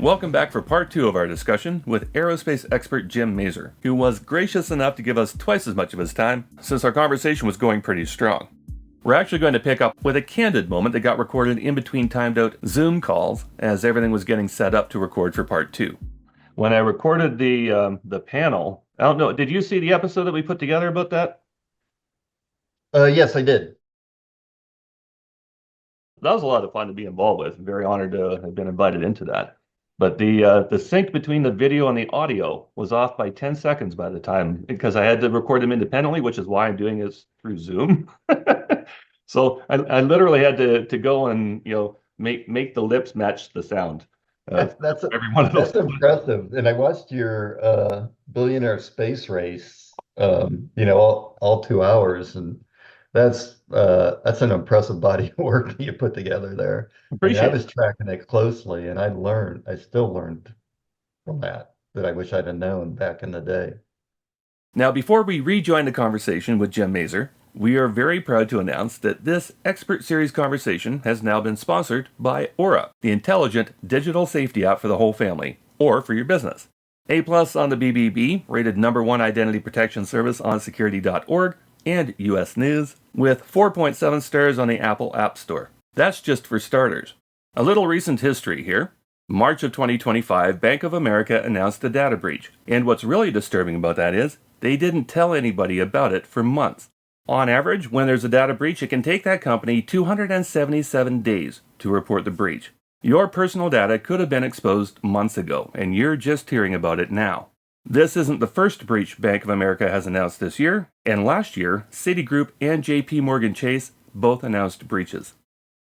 Welcome back for part 2 of our discussion with aerospace expert Jim Mazer, who was gracious enough to give us twice as much of his time since our conversation was going pretty strong. We're actually going to pick up with a candid moment that got recorded in between timed out Zoom calls as everything was getting set up to record for part 2. When I recorded the panel, I don't know, did you see the episode that we put together about that? Yes, I did. That was a lot of fun to be involved with. I'm very honored to have been invited into that. But the sync between the video and the audio was off by 10 seconds by the time because I had to record them independently, which is why I'm doing this through Zoom. So I literally had to go and make the lips match the sound That's for that's every one of those. that's impressive. And I watched your billionaire space race, all 2 hours, and that's an impressive body of work that you put together there. I mean, I Appreciate it. was tracking it closely, and I still learned from that I wish I'd have known back in the day. Now, before we rejoin the conversation with Jim Mazer, we are very proud to announce that this expert series conversation has now been sponsored by Aura, the intelligent digital safety app for the whole family, or for your business. A plus on the BBB, rated #1 identity protection service on security.org and US News, with 4.7 stars on the Apple App Store. That's just for starters. A little recent history here. March of 2025, Bank of America announced a data breach, and what's really disturbing about that is they didn't tell anybody about it for months. On average, when there's a data breach, it can take that company 277 days to report the breach. Your personal data could have been exposed months ago, and you're just hearing about it now. This isn't the first breach Bank of America has announced this year, and last year, Citigroup and JP Morgan Chase both announced breaches.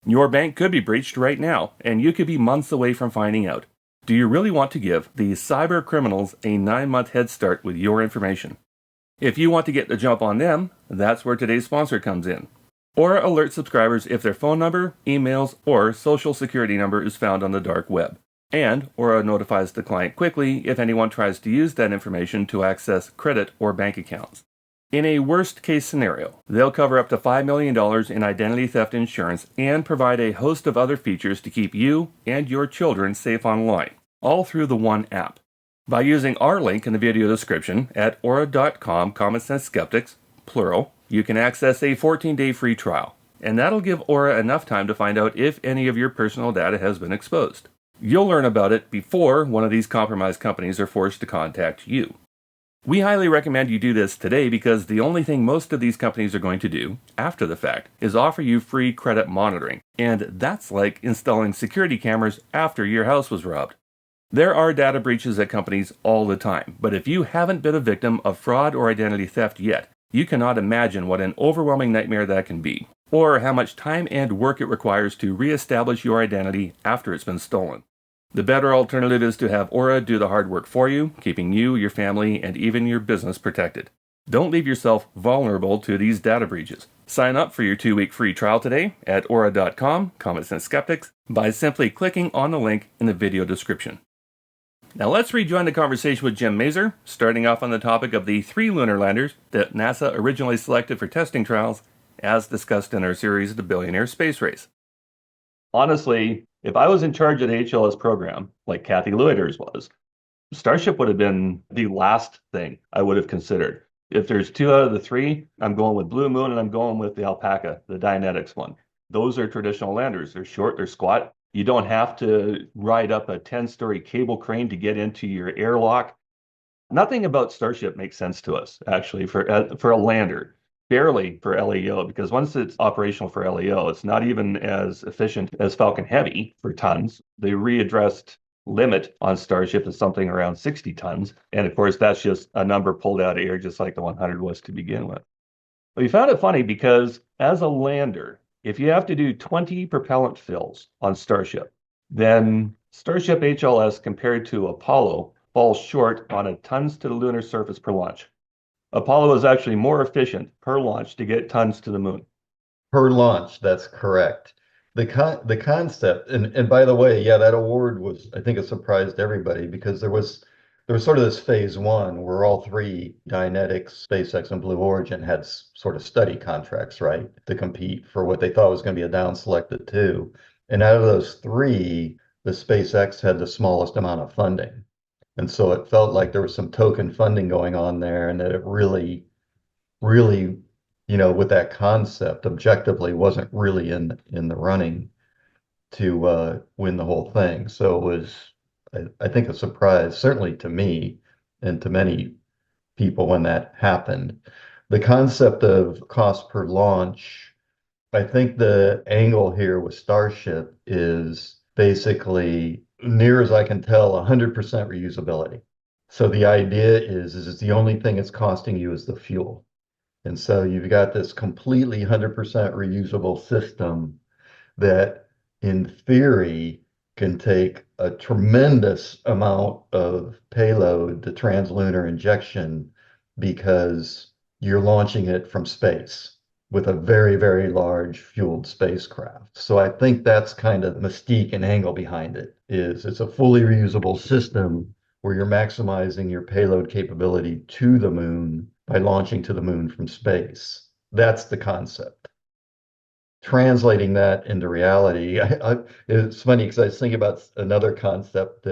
Your bank could be breached right now, and you could be months away from finding out. Do you really want to give these cyber criminals a 9-month head start with your information? If you want to get the jump on them, that's where today's sponsor comes in. Aura alerts subscribers if their phone number, emails, or social security number is found on the dark web. And Aura notifies the client quickly if anyone tries to use that information to access credit or bank accounts. In a worst-case scenario, they'll cover up to $5 million in identity theft insurance and provide a host of other features to keep you and your children safe online, all through the one app. By using our link in the video description at aura.com, Common Sense Skeptics, plural, you can access a 14-day free trial, and that'll give Aura enough time to find out if any of your personal data has been exposed. You'll learn about it before one of these compromised companies are forced to contact you. We highly recommend you do this today because the only thing most of these companies are going to do, after the fact, is offer you free credit monitoring, and that's like installing security cameras after your house was robbed. There are data breaches at companies all the time, but if you haven't been a victim of fraud or identity theft yet, you cannot imagine what an overwhelming nightmare that can be, or how much time and work it requires to reestablish your identity after it's been stolen. The better alternative is to have Aura do the hard work for you, keeping you, your family, and even your business protected. Don't leave yourself vulnerable to these data breaches. Sign up for your 2-week free trial today at aura.com, Common Sense Skeptics, by simply clicking on the link in the video description. Now let's rejoin the conversation with Jim Mazer, starting off on the topic of the 3 lunar landers that NASA originally selected for testing trials, as discussed in our series, The Billionaire Space Race. Honestly, if I was in charge of the HLS program, like Kathy Loiters was, Starship would have been the last thing I would have considered. If there's 2 out of the 3, I'm going with Blue Moon and I'm going with the Alpaca, the Dynetics one. Those are traditional landers. They're short, they're squat. You don't have to ride up a 10-story cable crane to get into your airlock. Nothing about Starship makes sense to us, actually, for a lander. Barely for LEO, because once it's operational for LEO, it's not even as efficient as Falcon Heavy for tons. The readdressed limit on Starship is something around 60 tons. And of course, that's just a number pulled out of air, just like the 100 was to begin with. But we found it funny because as a lander, if you have to do 20 propellant fills on Starship, then Starship HLS compared to Apollo falls short on a tons to the lunar surface per launch. Apollo is actually more efficient per launch to get tons to the moon. Per launch, that's correct. The concept, and by the way, yeah, that award was, I think, it surprised everybody because there was sort of this phase one where all 3 Dynetics, SpaceX, and Blue Origin had sort of study contracts, right, to compete for what they thought was going to be a down selected 2. And out of those 3, the SpaceX had the smallest amount of funding. And so it felt like there was some token funding going on there, and that it really, with that concept objectively wasn't really in the running to win the whole thing. So it was, I think, a surprise, certainly to me and to many people when that happened. The concept of cost per launch, I think the angle here with Starship is basically, near as I can tell, 100% reusability. So the idea is it's the only thing it's costing you is the fuel. And so you've got this completely 100% reusable system that, in theory, can take a tremendous amount of payload to translunar injection because you're launching it from space with a very, very large fueled spacecraft. So I think that's kind of the mystique and angle behind it, is it's a fully reusable system where you're maximizing your payload capability to the moon by launching to the moon from space. That's the concept. Translating that into reality, it's funny because I was thinking about another concept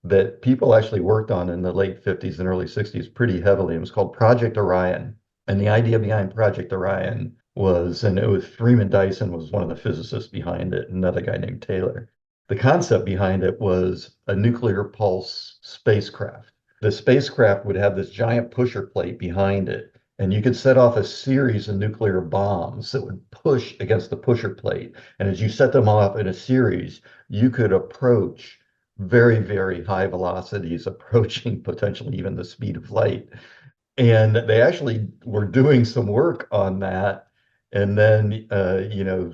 that people actually worked on in the late 50s and early 60s pretty heavily. It was called Project Orion. And the idea behind Project Orion was, and it was Freeman Dyson was one of the physicists behind it, another guy named Taylor. The concept behind it was a nuclear pulse spacecraft. The spacecraft would have this giant pusher plate behind it, and you could set off a series of nuclear bombs that would push against the pusher plate. And as you set them off in a series, you could approach very, very high velocities, approaching potentially even the speed of light. And they actually were doing some work on that. And then,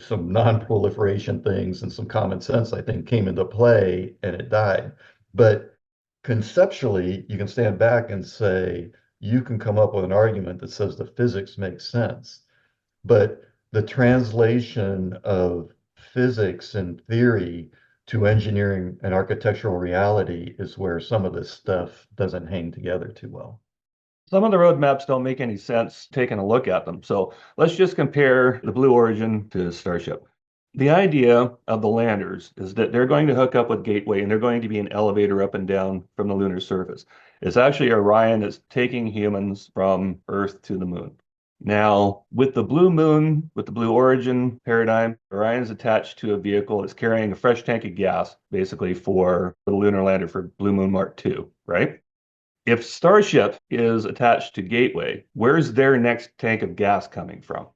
some non-proliferation things and some common sense, I think, came into play and it died. But conceptually, you can stand back and say, you can come up with an argument that says the physics makes sense. But the translation of physics and theory to engineering and architectural reality is where some of this stuff doesn't hang together too well. Some of the roadmaps don't make any sense taking a look at them. So let's just compare the Blue Origin to Starship. The idea of the landers is that they're going to hook up with Gateway and they're going to be an elevator up and down from the lunar surface. It's actually Orion that's taking humans from Earth to the moon. Now, with the Blue Moon, with the Blue Origin paradigm, Orion is attached to a vehicle that's carrying a fresh tank of gas, basically for the lunar lander for Blue Moon Mark II, right? If Starship is attached to Gateway, where's their next tank of gas coming from?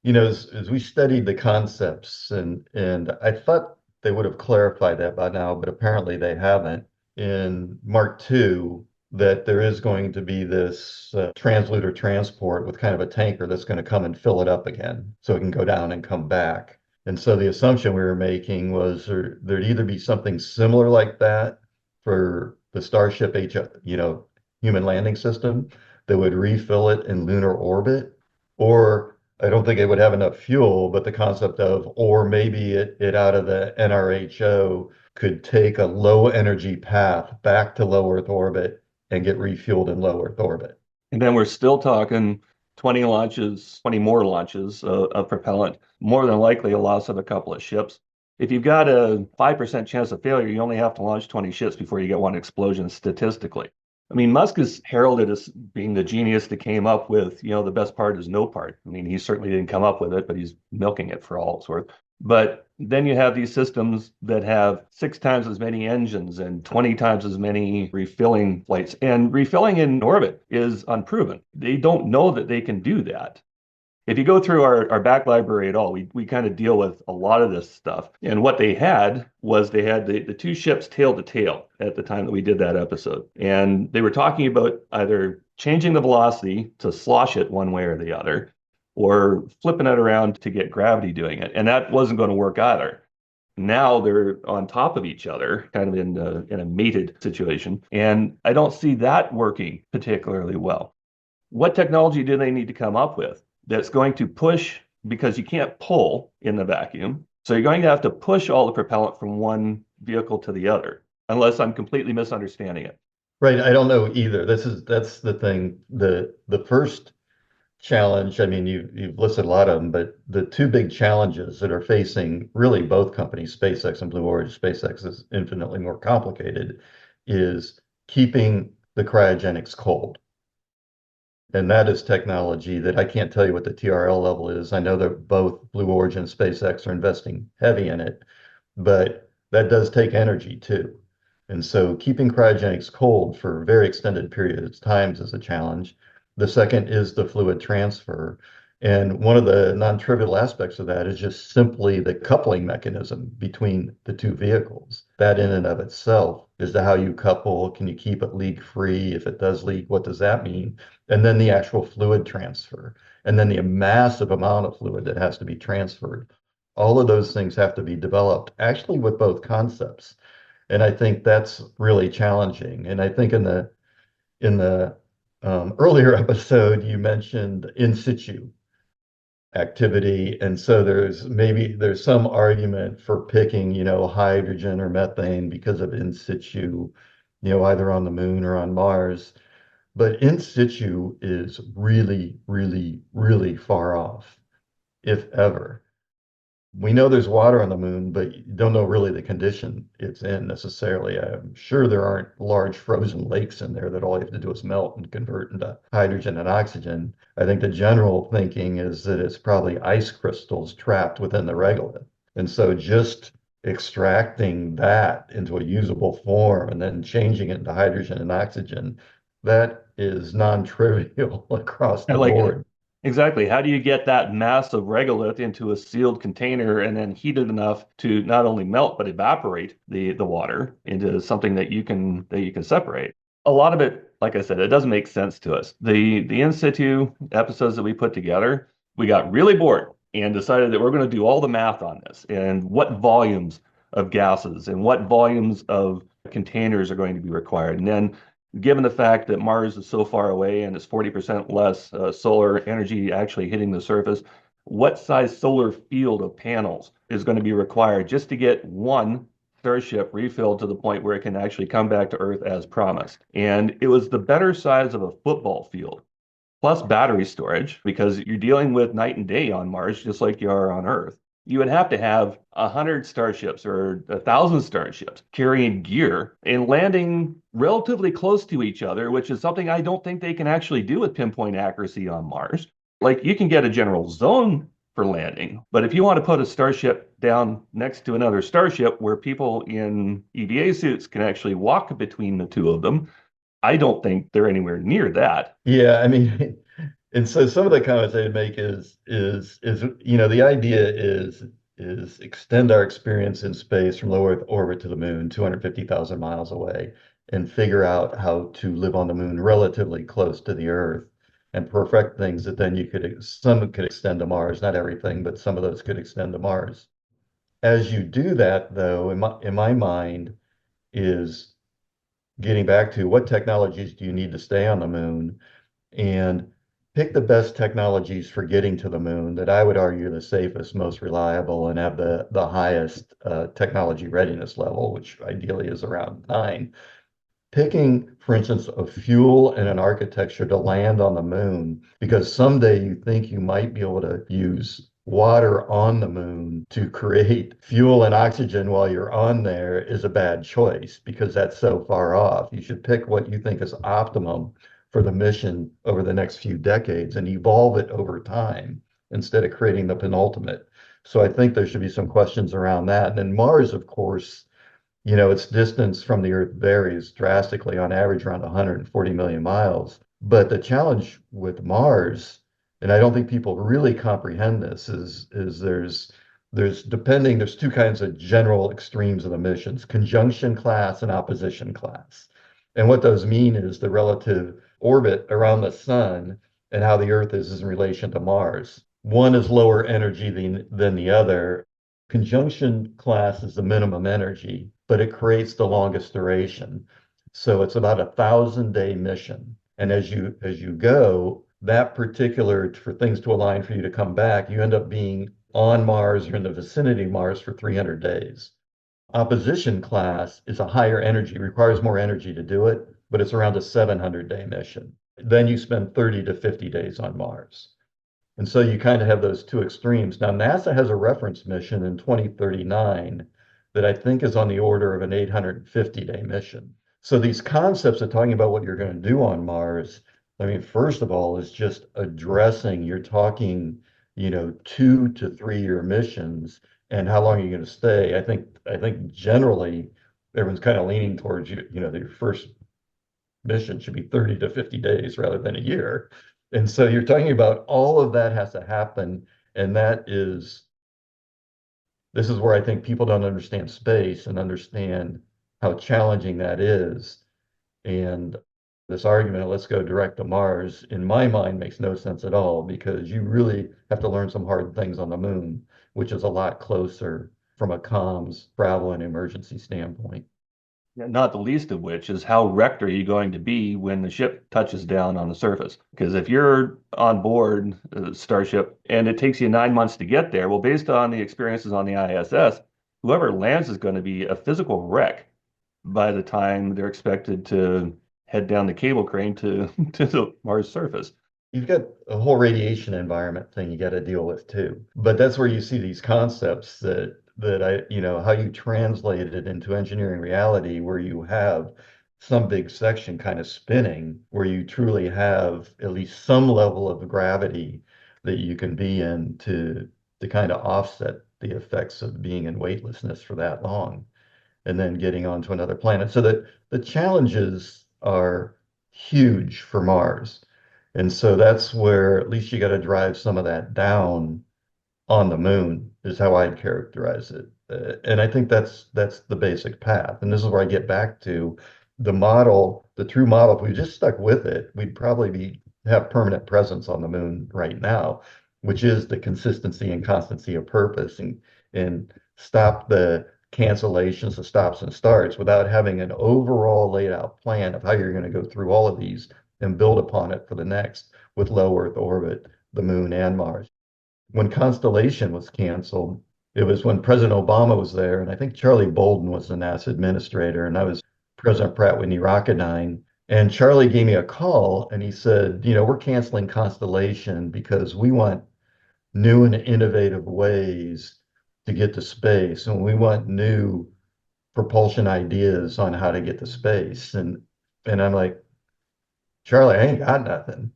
As we studied the concepts, and I thought they would have clarified that by now, but apparently they haven't. In Mark II, that there is going to be this translunar transport with kind of a tanker that's going to come and fill it up again so it can go down and come back. And so the assumption we were making was there'd either be something similar like that for the Starship human landing system that would refill it in lunar orbit, or I don't think it would have enough fuel, but the concept of, or maybe it out of the NRHO could take a low energy path back to low Earth orbit and get refueled in low Earth orbit. And then we're still talking 20 launches, 20 more launches of propellant, more than likely a loss of a couple of ships. If you've got a 5% chance of failure, you only have to launch 20 ships before you get one explosion statistically. I mean, Musk is heralded as being the genius that came up with, the best part is no part. I mean, he certainly didn't come up with it, but he's milking it for all it's worth. But then you have these systems that have 6 times as many engines and 20 times as many refueling flights. And refilling in orbit is unproven. They don't know that they can do that. If you go through our back library at all, we kind of deal with a lot of this stuff. And what they had was they had the two ships tail to tail at the time that we did that episode. And they were talking about either changing the velocity to slosh it one way or the other, or flipping it around to get gravity doing it. And that wasn't going to work either. Now they're on top of each other, kind of in a mated situation. And I don't see that working particularly well. What technology do they need to come up with that's going to push, because you can't pull in the vacuum? So you're going to have to push all the propellant from one vehicle to the other, unless I'm completely misunderstanding it. Right. I don't know either. That's the thing. The first challenge, I mean, you've listed a lot of them, but the two big challenges that are facing really both companies, SpaceX and Blue Origin, SpaceX is infinitely more complicated, is keeping the cryogenics cold. And that is technology that I can't tell you what the TRL level is. I know that both Blue Origin and SpaceX are investing heavy in it, but that does take energy too. And so keeping cryogenics cold for very extended periods of times is a challenge. The second is the fluid transfer. And one of the non-trivial aspects of that is just simply the coupling mechanism between the two vehicles. That in and of itself is to how you couple. Can you keep it leak free? If it does leak, what does that mean? And then the actual fluid transfer, and then the massive amount of fluid that has to be transferred. All of those things have to be developed actually with both concepts. And I think that's really challenging. And I think in the earlier episode, you mentioned in situ activity. And so there's some argument for picking, hydrogen or methane because of in situ, either on the moon or on Mars. But in situ is really, really, really far off, if ever. We know there's water on the moon, but you don't know really the condition it's in necessarily. I'm sure there aren't large frozen lakes in there that all you have to do is melt and convert into hydrogen and oxygen. I think the general thinking is that it's probably ice crystals trapped within the regolith. And so just extracting that into a usable form and then changing it into hydrogen and oxygen, that is non-trivial across I the like it. board. Exactly. How do you get that mass of regolith into a sealed container and then heat it enough to not only melt but evaporate the water into something that you can separate? A lot of it, like I said, it doesn't make sense to us. The in situ episodes that we put together, we got really bored and decided that we're going to do all the math on this and what volumes of gases and what volumes of containers are going to be required. And then given the fact that Mars is so far away and it's 40% less solar energy actually hitting the surface, what size solar field of panels is going to be required just to get one Starship refilled to the point where it can actually come back to Earth as promised? And it was the better size of a football field, plus battery storage, because you're dealing with night and day on Mars, just like you are on Earth. You would have to have 100 starships or 1,000 starships carrying gear and landing relatively close to each other, which is something I don't think they can actually do with pinpoint accuracy on Mars. Like you can get a general zone for landing, but if you want to put a starship down next to another starship where people in EVA suits can actually walk between the two of them, I don't think they're anywhere near that. Yeah, I mean, and so some of the comments I'd make is the idea is extend our experience in space from low Earth orbit to the moon, 250,000 miles away, and figure out how to live on the moon relatively close to the Earth and perfect things that then some could extend to Mars, not everything, but some of those could extend to Mars. As you do that, though, in my mind, is getting back to what technologies do you need to stay on the moon and pick the best technologies for getting to the moon that I would argue the safest, most reliable, and have the highest technology readiness level, which ideally is around 9. Picking, for instance, a fuel and an architecture to land on the moon, because someday you think you might be able to use water on the moon to create fuel and oxygen while you're on there is a bad choice because that's so far off. You should pick what you think is optimum for the mission over the next few decades and evolve it over time instead of creating the penultimate. So I think there should be some questions around that. And then Mars, of course, its distance from the Earth varies drastically, on average around 140 million miles. But the challenge with Mars, and I don't think people really comprehend this, is there's two kinds of general extremes of the missions, conjunction class and opposition class. And what those mean is the relative orbit around the sun and how the Earth is in relation to Mars. One is lower energy than the other. Conjunction class is the minimum energy, but it creates the longest duration. So it's about 1,000-day mission. And as you go, that particular for things to align for you to come back, you end up being on Mars or in the vicinity of Mars for 300 days. Opposition class is a higher energy, requires more energy to do it, but it's around a 700-day mission. then you spend 30 to 50 days on Mars. And so you kind of have those two extremes. Now, NASA has a reference mission in 2039 that I think is on the order of an 850-day mission. So these concepts of talking about what you're going to do on Mars, I mean, first of all, is just addressing, you're talking, 2 to 3 year missions and how long are you going to stay? I think generally everyone's kind of leaning towards your first mission should be 30 to 50 days rather than a year. And so you're talking about all of that has to happen. And this is where I think people don't understand space and understand how challenging that is. And this argument, let's go direct to Mars, in my mind, makes no sense at all because you really have to learn some hard things on the moon, which is a lot closer from a comms, travel, and emergency standpoint. Yeah, not the least of which is how wrecked are you going to be when the ship touches down on the surface? Because if you're on board a Starship and it takes you 9 months to get there, well, based on the experiences on the ISS, whoever lands is going to be a physical wreck by the time they're expected to head down the cable crane to, to the Mars surface. You've got a whole radiation environment thing you got to deal with too. But that's where you see these concepts how you translate it into engineering reality, where you have some big section kind of spinning, where you truly have at least some level of gravity that you can be in to kind of offset the effects of being in weightlessness for that long and then getting onto another planet. So that the challenges are huge for Mars. And so that's where at least you got to drive some of that down on the moon is how I'd characterize it. And I think that's the basic path. And this is where I get back to the model, the true model. If we just stuck with it, we'd probably have permanent presence on the moon right now, which is the consistency and constancy of purpose and stop the cancellations, the stops and starts without having an overall laid out plan of how you're going to go through all of these and build upon it for the next with low Earth orbit, the moon and Mars. When Constellation was canceled, it was when President Obama was there, and I think Charlie Bolden was the NASA administrator, and I was President Pratt Whitney Rocketdyne. And Charlie gave me a call and he said, we're canceling Constellation because we want new and innovative ways to get to space, and we want new propulsion ideas on how to get to space. And I'm like, Charlie, I ain't got nothing.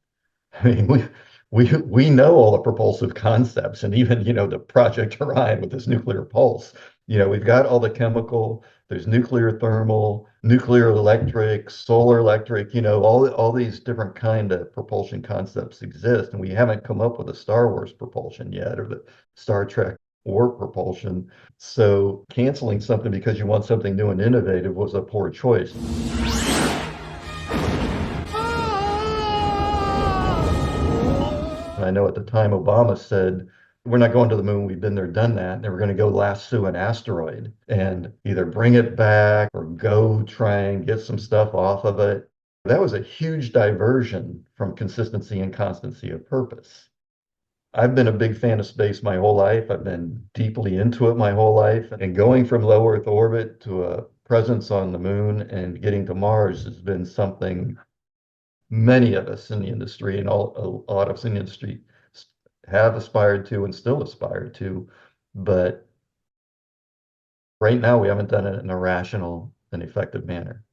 I mean, we know all the propulsive concepts and even, the Project Orion with this nuclear pulse. We've got all the chemical, there's nuclear thermal, nuclear electric, solar electric, all these different kind of propulsion concepts exist. And we haven't come up with a Star Wars propulsion yet or the Star Trek warp propulsion. So canceling something because you want something new and innovative was a poor choice. I know at the time Obama said, we're not going to the moon. We've been there, done that. And they were going to go lasso an asteroid and either bring it back or go try and get some stuff off of it. That was a huge diversion from consistency and constancy of purpose. I've been a big fan of space my whole life. I've been deeply into it my whole life. And going from low Earth orbit to a presence on the moon and getting to Mars has been something many of us in the industry and a lot of us in the industry have aspired to and still aspire to. But right now, we haven't done it in a rational and effective manner.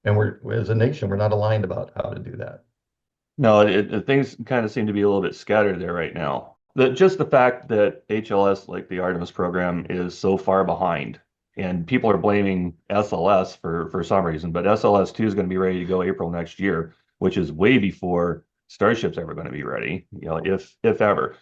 And as a nation, we're not aligned about how to do that. No, things kind of seem to be a little bit scattered there right now. Just the fact that HLS, like the Artemis program, is so far behind, and people are blaming SLS for some reason, but SLS 2 is going to be ready to go April next year, which is way before Starship's ever going to be ready, if ever.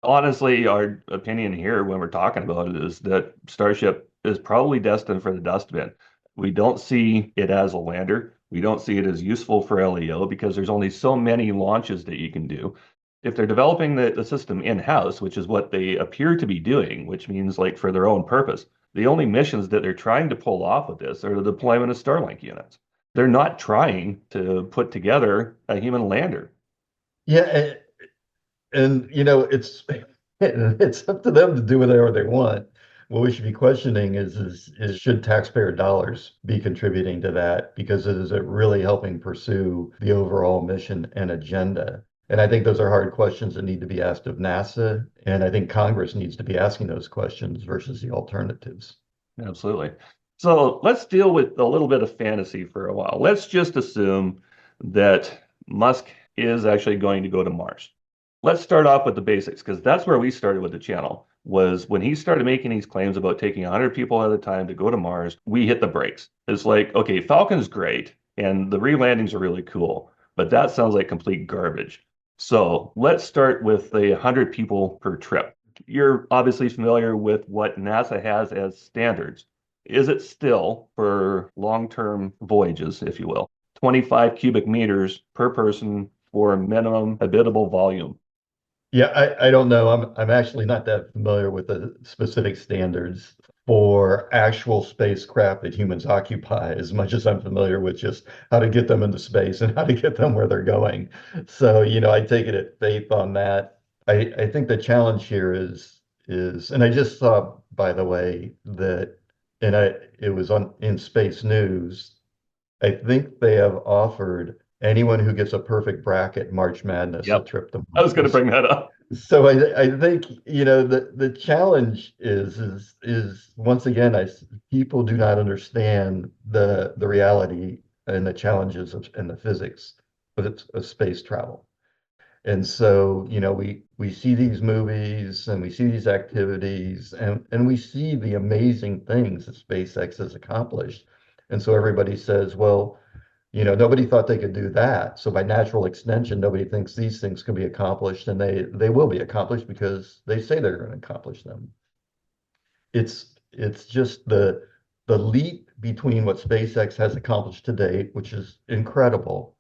Honestly, our opinion here when we're talking about it is that Starship is probably destined for the dustbin. We don't see it as a lander. We don't see it as useful for LEO because there's only so many launches that you can do. If they're developing the system in-house, which is what they appear to be doing, which means like for their own purpose, the only missions that they're trying to pull off with this are the deployment of Starlink units. They're not trying to put together a human lander. Yeah, and it's it's up to them to do whatever they want. what we should be questioning is should taxpayer dollars be contributing to that? Because is it really helping pursue the overall mission and agenda? And I think those are hard questions that need to be asked of NASA. And I think Congress needs to be asking those questions versus the alternatives. Absolutely. So let's deal with a little bit of fantasy for a while. Let's just assume that Musk is actually going to go to Mars. Let's start off with the basics because that's where we started with the channel. Was when he started making these claims about taking 100 people at a time to go to Mars, we hit the brakes. It's like, okay, Falcon's great and the re-landings are really cool, but that sounds like complete garbage. So let's start with the 100 people per trip. You're obviously familiar with what NASA has as standards. Is it still for long-term voyages, if you will, 25 cubic meters per person for minimum habitable volume? Yeah, I don't know. I'm actually not that familiar with the specific standards for actual spacecraft that humans occupy as much as I'm familiar with just how to get them into space and how to get them where they're going. So, I take it at faith on that. I think the challenge here is and I just saw, by the way, that and it was on in Space News. I think they have offered anyone who gets a perfect bracket March Madness a Yep. trip to I was going to Mars. bring that up. So I think the challenge is once again people do not understand the reality and the challenges and the physics of space travel. And so, we see these movies and we see these activities and we see the amazing things that SpaceX has accomplished. And so everybody says, well, nobody thought they could do that. So by natural extension, nobody thinks these things can be accomplished, and they will be accomplished because they say they're going to accomplish them. It's just the leap between what SpaceX has accomplished to date, which is incredible,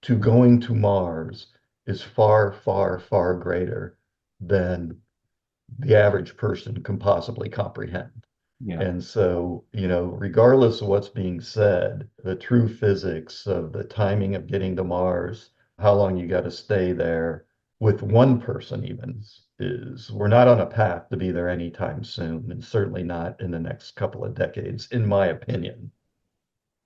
to going to Mars is far, far, far greater than the average person can possibly comprehend. Yeah. And so, regardless of what's being said, the true physics of the timing of getting to Mars, how long you got to stay there with one person, even is we're not on a path to be there anytime soon, and certainly not in the next couple of decades, in my opinion.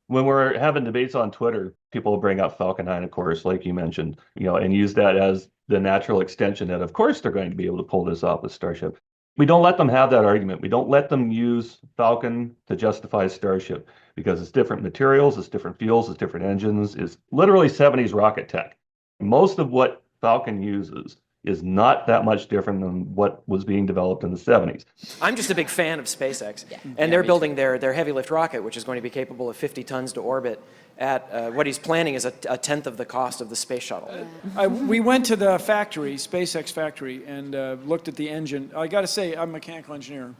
When we're having debates on Twitter, people bring up Falcon 9, of course, like you mentioned, and use that as the natural extension that, of course, they're going to be able to pull this off with Starship. We don't let them have that argument. We don't let them use Falcon to justify Starship because it's different materials, it's different fuels, it's different engines, it's literally 70s rocket tech. Most of what Falcon uses is not that much different than what was being developed in the 70s. I'm just a big fan of SpaceX, and they're building their heavy lift rocket, which is going to be capable of 50 tons to orbit at what he's planning is a tenth of the cost of the space shuttle. We went to the factory, SpaceX factory, and looked at the engine. I got to say, I'm a mechanical engineer.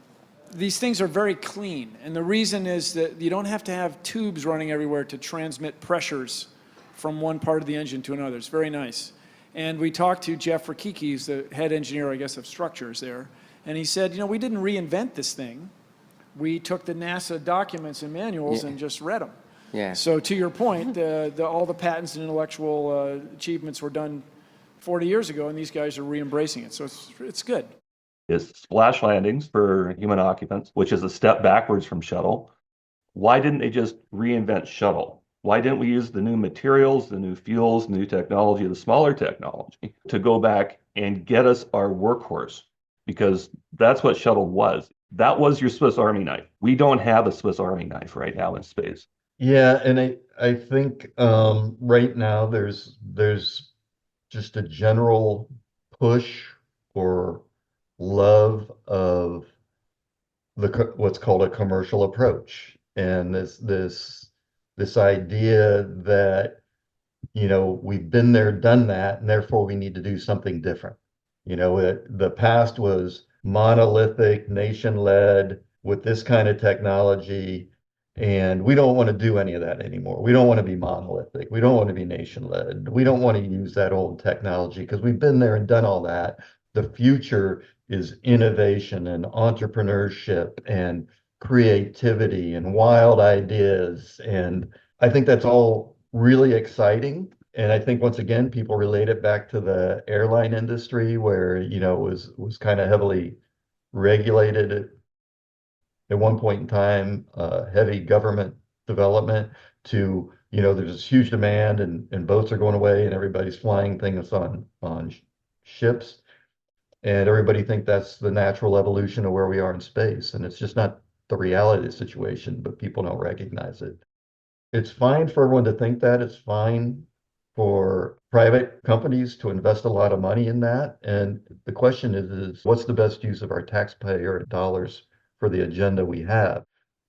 These things are very clean, and the reason is that you don't have to have tubes running everywhere to transmit pressures from one part of the engine to another. It's very nice. And we talked to Jeff Rakicki, who's the head engineer, I guess, of structures there, and he said, we didn't reinvent this thing. We took the NASA documents and manuals and just read them. Yeah. So to your point, all the patents and intellectual achievements were done 40 years ago, and these guys are re-embracing it. So it's good. Is splash landings for human occupants, which is a step backwards from shuttle. Why didn't they just reinvent shuttle? Why didn't we use the new materials, the new fuels, new technology, the smaller technology to go back and get us our workhorse? Because that's what shuttle was. That was your Swiss Army knife. We don't have a Swiss Army knife right now in space. Yeah, and I think right now there's just a general push or love of what's called a commercial approach, and this idea that we've been there, done that, and therefore we need to do something different. The past was monolithic, nation-led with this kind of technology, and we don't want to do any of that anymore. We don't want to be monolithic. We don't want to be nation-led. We don't want to use that old technology because we've been there and done all that. The future is innovation and entrepreneurship and creativity and wild ideas. And I think that's all really exciting. And I think once again, people relate it back to the airline industry where, it was kind of heavily regulated at one point in time, heavy government development to, there's this huge demand and boats are going away and everybody's flying things on ships. And everybody think that's the natural evolution of where we are in space. And it's just not the reality of the situation, but people don't recognize it. It's fine for everyone to think that. It's fine for private companies to invest a lot of money in that. And the question is what's the best use of our taxpayer dollars for the agenda we have?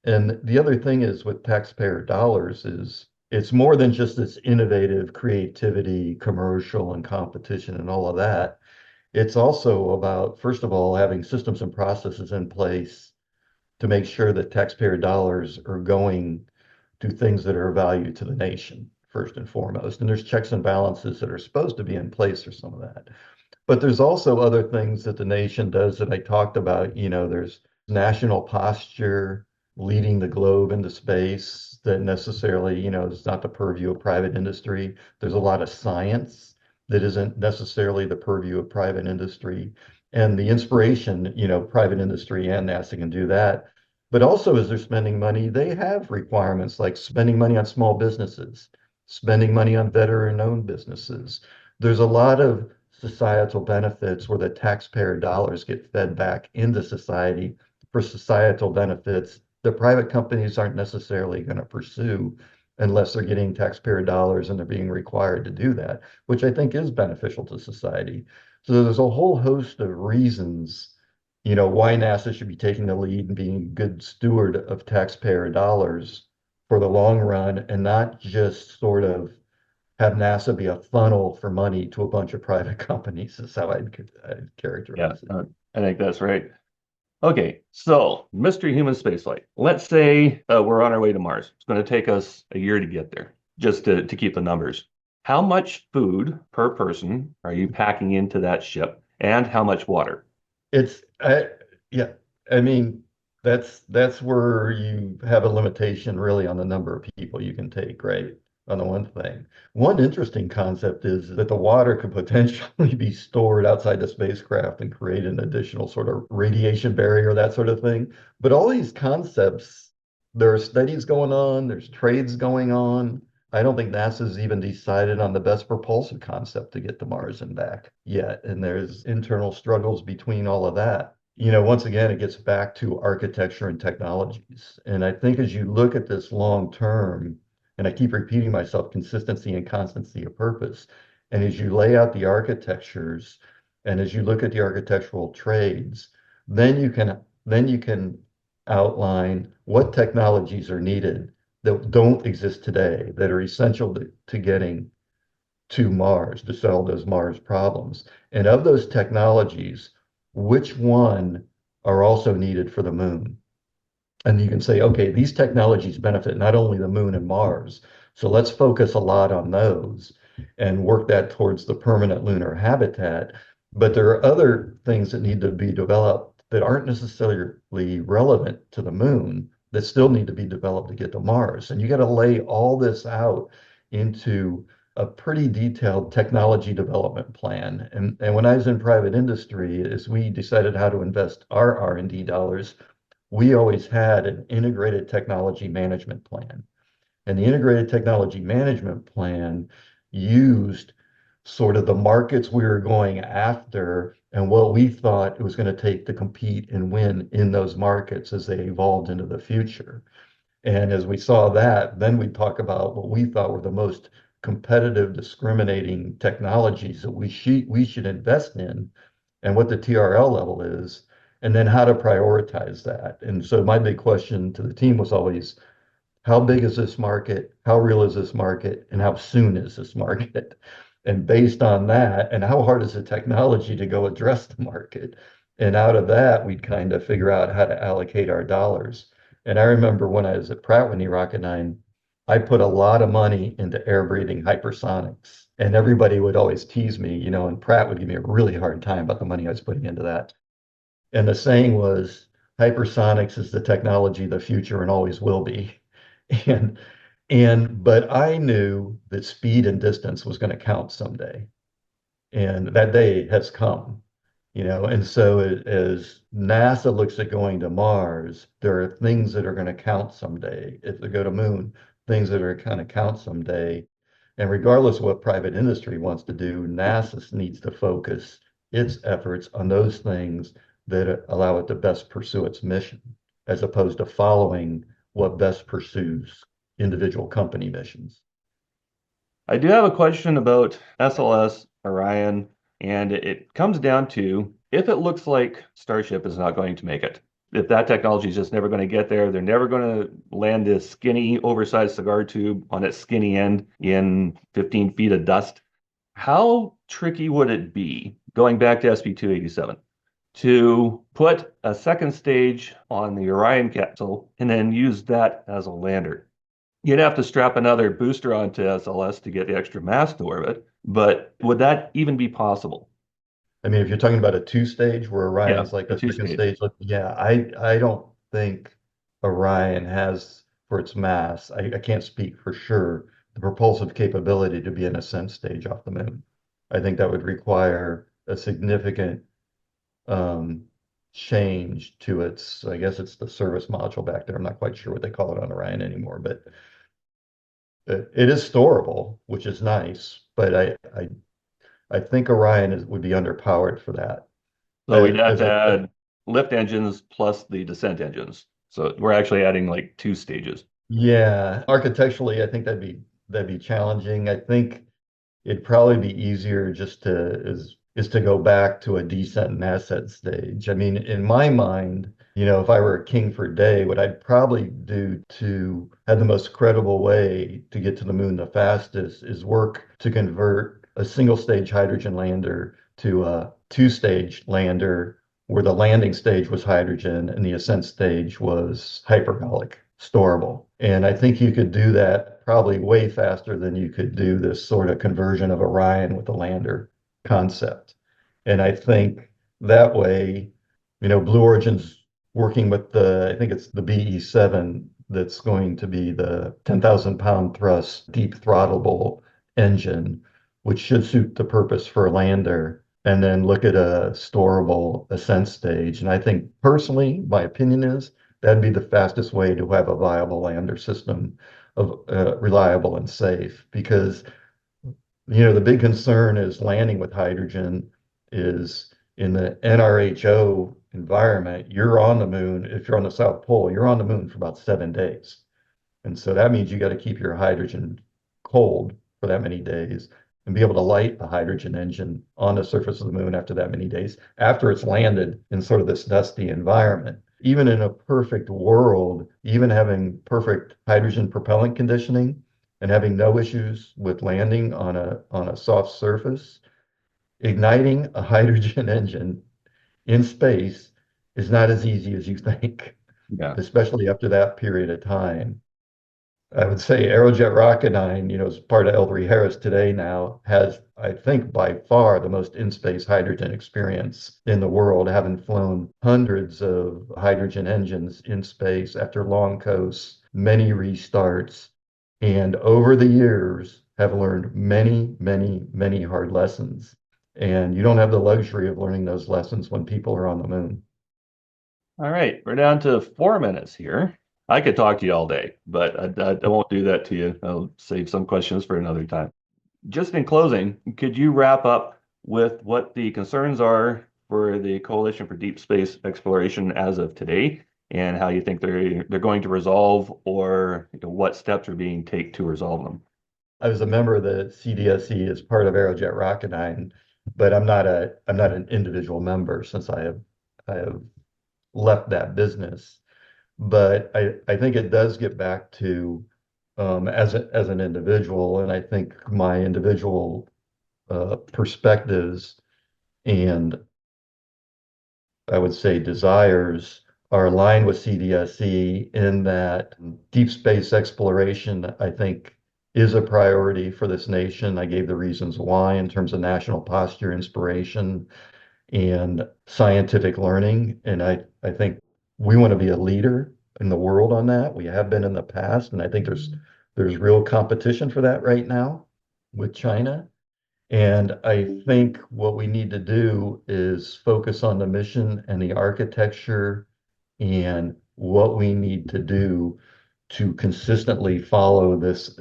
And the other thing is with taxpayer dollars is it's more than just this innovative creativity, commercial and competition and all of that. It's also about, first of all, having systems and processes in place to make sure that taxpayer dollars are going to things that are of value to the nation, first and foremost. And there's checks and balances that are supposed to be in place for some of that. But there's also other things that the nation does that I talked about. There's national posture, leading the globe into space that necessarily, is not the purview of private industry. There's a lot of science that isn't necessarily the purview of private industry. And the inspiration, private industry and NASA can do that. But also, as they're spending money, they have requirements like spending money on small businesses, spending money on veteran-owned businesses. There's a lot of societal benefits where the taxpayer dollars get fed back into society for societal benefits that private companies aren't necessarily going to pursue unless they're getting taxpayer dollars and they're being required to do that, which I think is beneficial to society. So there's a whole host of reasons, why NASA should be taking the lead and being a good steward of taxpayer dollars for the long run and not just sort of have NASA be a funnel for money to a bunch of private companies is how I'd Yeah, characterize it. I think that's right. Okay, so mystery human spaceflight. Let's say we're on our way to Mars. It's going to take us a year to get there, just to keep the numbers. How much food per person are you packing into that ship, and how much water? Yeah, I mean, that's where you have a limitation really on the number of people you can take, right? On the one thing. One interesting concept is that the water could potentially be stored outside the spacecraft and create an additional sort of radiation barrier, that sort of thing. But all these concepts, there are studies going on, there's trades going on. I don't think NASA's even decided on the best propulsive concept to get to Mars and back yet. And there's internal struggles between all of that. Once again, it gets back to architecture and technologies. And I think as you look at this long term, and I keep repeating myself, consistency and constancy of purpose. And as you lay out the architectures and as you look at the architectural trades, then you can outline what technologies are needed that don't exist today that are essential to getting to Mars to solve those Mars problems. And of those technologies, which one are also needed for the moon? And you can say, okay, these technologies benefit not only the moon and Mars, so let's focus a lot on those and work that towards the permanent lunar habitat. But there are other things that need to be developed that aren't necessarily relevant to the moon that still need to be developed to get to Mars. And you got to lay all this out into a pretty detailed technology development plan. And when I was in private industry, as we decided how to invest our R&D dollars, we always had an integrated technology management plan. And the integrated technology management plan used sort of the markets we were going after and what we thought it was going to take to compete and win in those markets as they evolved into the future. And as we saw that, then we talk about what we thought were the most competitive, discriminating technologies that we should invest in and what the TRL level is, and then how to prioritize that. And so my big question to the team was always, how big is this market? How real is this market? And how soon is this market? And based on that, and how hard is the technology to go address the market? And out of that, we'd kind of figure out how to allocate our dollars. And I remember when I was at Pratt Whitney Rocket 9, I put a lot of money into air breathing hypersonics. And everybody would always tease me, and Pratt would give me a really hard time about the money I was putting into that. And the saying was, hypersonics is the technology of the future and always will be. And but I knew that speed and distance was going to count someday. And that day has come. And so as NASA looks at going to Mars, there are things that are going to count someday. If they go to moon, things that are going to count someday. And regardless of what private industry wants to do, NASA needs to focus its efforts on those things that allow it to best pursue its mission, as opposed to following what best pursues individual company missions. I do have a question about SLS, Orion, and it comes down to if it looks like Starship is not going to make it, if that technology is just never going to get there, they're never going to land this skinny, oversized cigar tube on its skinny end in 15 feet of dust. How tricky would it be, going back to SB287, to put a second stage on the Orion capsule and then use that as a lander? You'd have to strap another booster onto SLS to get the extra mass to orbit, but would that even be possible? I mean, if you're talking about a two-stage where Yeah, Orion's like a a two second stage. stage, yeah, I don't think Orion has for its mass, I can't speak for sure, the propulsive capability to be an ascent stage off the moon. I think that would require a significant um, change to its, I guess it's the service module back there. I'm not quite sure what they call it on Orion anymore, but it is storable, which is nice, but I think would be underpowered for that. So we'd have As to I said, add lift engines plus the descent engines. So we're actually adding like two stages. yeah, architecturally, I think that'd be challenging. I think it'd probably be easier just is to go back to a descent and ascent stage. I mean, in my mind, if I were a king for a day, what I'd probably do to have the most credible way to get to the moon the fastest is work to convert a single stage hydrogen lander to a two-stage lander where the landing stage was hydrogen and the ascent stage was hypergolic, storable. And I think you could do that probably way faster than you could do this sort of conversion of Orion with the lander concept. And I think that way, Blue Origin's working with I think it's the BE7 that's going to be the 10,000 pound thrust, deep throttleable engine, which should suit the purpose for a lander, and then look at a storable ascent stage. And I think personally, my opinion is that'd be the fastest way to have a viable lander system of reliable and safe because the big concern is landing with hydrogen is in the NRHO environment, you're on the moon. If you're on the South Pole, you're on the moon for about 7 days. And so that means you got to keep your hydrogen cold for that many days and be able to light a hydrogen engine on the surface of the moon after that many days, after it's landed in sort of this dusty environment. Even in a perfect world, even having perfect hydrogen propellant conditioning and having no issues with landing on a soft surface, igniting a hydrogen engine in space is not as easy as you think, Yeah. especially after that period of time. I would say Aerojet Rocketdyne, is part of L3 Harris today now, has, I think, by far the most in-space hydrogen experience in the world, having flown hundreds of hydrogen engines in space after long coasts, many restarts, and over the years have learned many, many, many hard lessons. And you don't have the luxury of learning those lessons when people are on the moon. All right, we're down to 4 minutes here. I could talk to you all day, but I won't do that to you. I'll save some questions for another time. Just in closing, could you wrap up with what the concerns are for the Coalition for Deep Space Exploration as of today, and how you think they're going to resolve, or what steps are being taken to resolve them? I was a member of the CDSE as part of Aerojet Rocketdyne, but I'm not an individual member since I have left that business. But I think it does get back to as an individual, and I think my individual perspectives and I would say desires are aligned with CDSE in that deep space exploration, I think, is a priority for this nation. I gave the reasons why in terms of national posture, inspiration, and scientific learning. And I think we want to be a leader in the world on that. We have been in the past, and I think there's real competition for that right now with China. And I think what we need to do is focus on the mission and the architecture and what we need to do to consistently follow this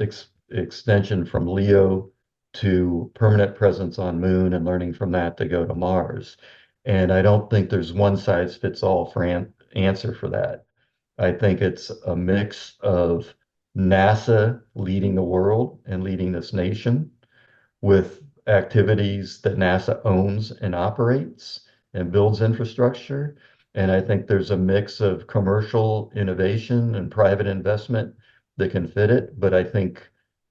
extension from Leo to permanent presence on Moon and learning from that to go to Mars. And I don't think there's one size fits all for answer for that. I think it's a mix of NASA leading the world and leading this nation with activities that NASA owns and operates and builds infrastructure. And I think there's a mix of commercial innovation and private investment that can fit it. But I think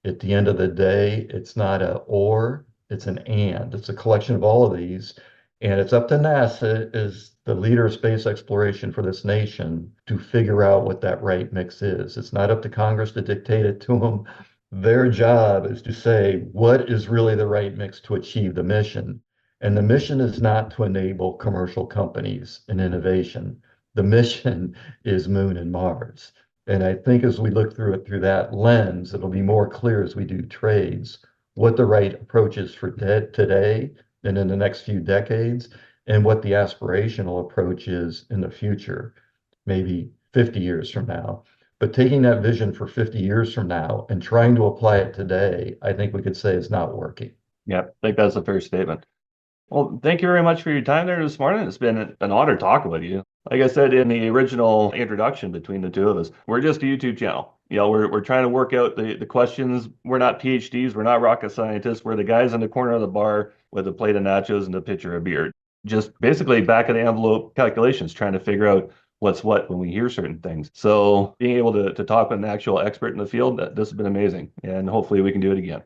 at the end of the day, it's not a or, it's an and. It's a collection of all of these. And it's up to NASA as the leader of space exploration for this nation to figure out what that right mix is. It's not up to Congress to dictate it to them. Their job is to say what is really the right mix to achieve the mission. And the mission is not to enable commercial companies and innovation. The mission is Moon and Mars. And I think as we look through it through that lens, it'll be more clear as we do trades what the right approach is for today and in the next few decades, and what the aspirational approach is in the future, maybe 50 years from now. But taking that vision for 50 years from now and trying to apply it today, I think we could say is not working. Yeah, I think that's a fair statement. Well, thank you very much for your time there this morning. It's been an honor talking with you. Like I said in the original introduction between the two of us, we're just a YouTube channel. We're trying to work out the questions. We're not PhDs. We're not rocket scientists. We're the guys in the corner of the bar with a plate of nachos and a pitcher of beer. Just basically back of the envelope calculations, trying to figure out what's what when we hear certain things. So being able to talk with an actual expert in the field, this has been amazing. And hopefully we can do it again.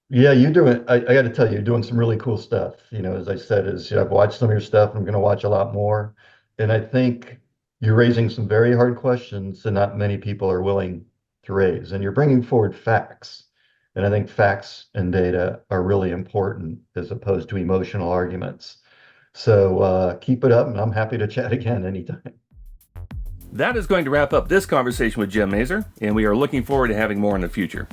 Yeah, you doing, I got to tell you, you're doing some really cool stuff. As I said, I've watched some of your stuff. I'm going to watch a lot more. And I think you're raising some very hard questions that not many people are willing to raise. And you're bringing forward facts. And I think facts and data are really important as opposed to emotional arguments. So keep it up, and I'm happy to chat again anytime. That is going to wrap up this conversation with Jim Mazur, and we are looking forward to having more in the future.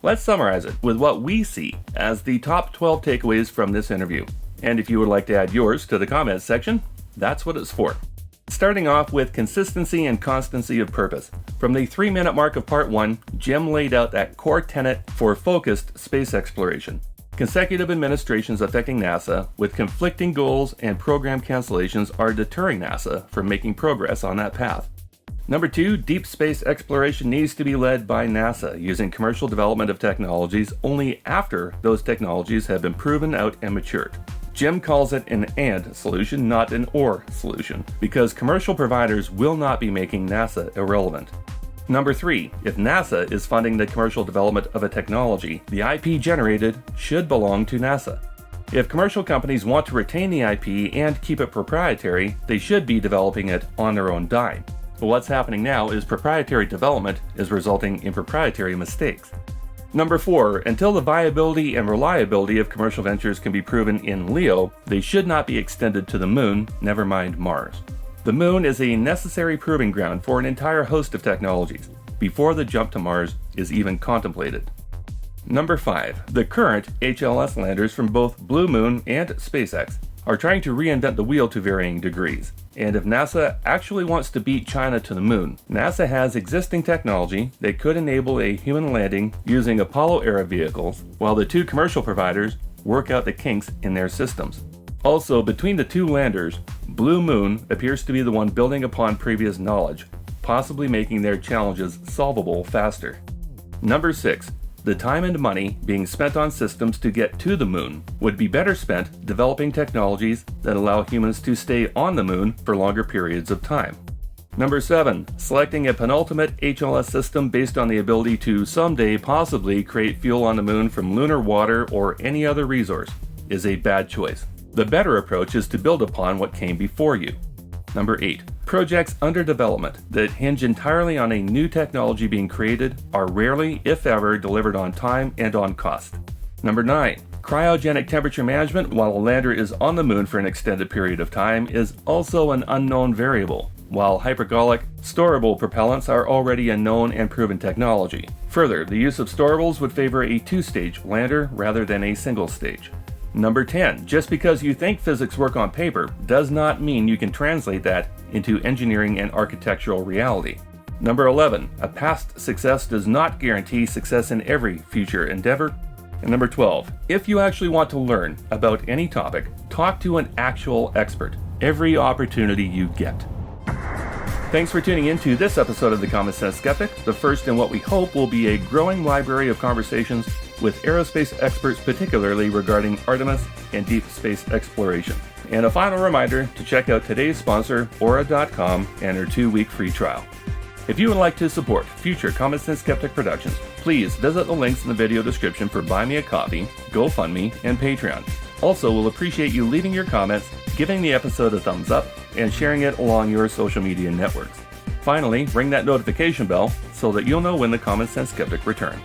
Let's summarize it with what we see as the top 12 takeaways from this interview. And if you would like to add yours to the comments section, that's what it's for. Starting off with consistency and constancy of purpose. From the 3-minute mark of part 1, Jim laid out that core tenet for focused space exploration. Consecutive administrations affecting NASA with conflicting goals and program cancellations are deterring NASA from making progress on that path. Number 2, deep space exploration needs to be led by NASA, using commercial development of technologies only after those technologies have been proven out and matured. Jim calls it an and solution, not an or solution, because commercial providers will not be making NASA irrelevant. Number 3, if NASA is funding the commercial development of a technology, the IP generated should belong to NASA. If commercial companies want to retain the IP and keep it proprietary, they should be developing it on their own dime. But what's happening now is proprietary development is resulting in proprietary mistakes. Number 4, until the viability and reliability of commercial ventures can be proven in LEO, they should not be extended to the Moon, never mind Mars. The Moon is a necessary proving ground for an entire host of technologies, before the jump to Mars is even contemplated. Number 5, the current HLS landers from both Blue Moon and SpaceX are trying to reinvent the wheel to varying degrees. And if NASA actually wants to beat China to the Moon, NASA has existing technology that could enable a human landing using Apollo-era vehicles, while the two commercial providers work out the kinks in their systems. Also, between the two landers, Blue Moon appears to be the one building upon previous knowledge, possibly making their challenges solvable faster. Number 6, the time and money being spent on systems to get to the Moon would be better spent developing technologies that allow humans to stay on the Moon for longer periods of time. Number 7, selecting a penultimate HLS system based on the ability to someday possibly create fuel on the Moon from lunar water or any other resource is a bad choice. The better approach is to build upon what came before you. Number 8, projects under development that hinge entirely on a new technology being created are rarely, if ever, delivered on time and on cost. Number 9, cryogenic temperature management while a lander is on the Moon for an extended period of time is also an unknown variable, while hypergolic, storable propellants are already a known and proven technology. Further, the use of storables would favor a 2-stage lander rather than a single stage. Number 10, just because you think physics work on paper does not mean you can translate that into engineering and architectural reality. Number 11, a past success does not guarantee success in every future endeavor. And number 12, if you actually want to learn about any topic, talk to an actual expert every opportunity you get. Thanks for tuning in to this episode of The Common Sense Skeptic, the first in what we hope will be a growing library of conversations with aerospace experts, particularly regarding Artemis and deep space exploration. And a final reminder to check out today's sponsor, Aura.com, and her 2-week free trial. If you would like to support future Common Sense Skeptic productions, please visit the links in the video description for Buy Me a Coffee, GoFundMe, and Patreon. Also, we'll appreciate you leaving your comments, giving the episode a thumbs up, and sharing it along your social media networks. Finally, ring that notification bell so that you'll know when the Common Sense Skeptic returns.